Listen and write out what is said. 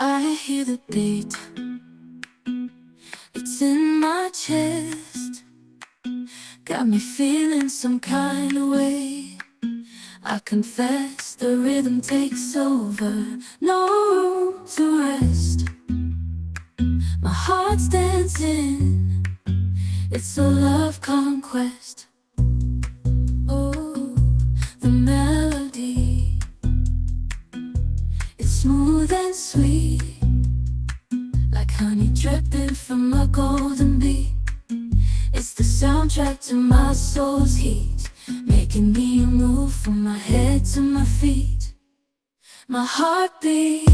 I hear the beat, it's in my chest, got me feeling some kind of way. I confess the rhythm takes over, no room to rest. My heart's dancing, it's a love conquest. Oh, the melody, it's smooth and sweet, like honey dripping from a golden bee. It's the soundtrack to my soul's heat, making me move from my head to my feet. My heartbeat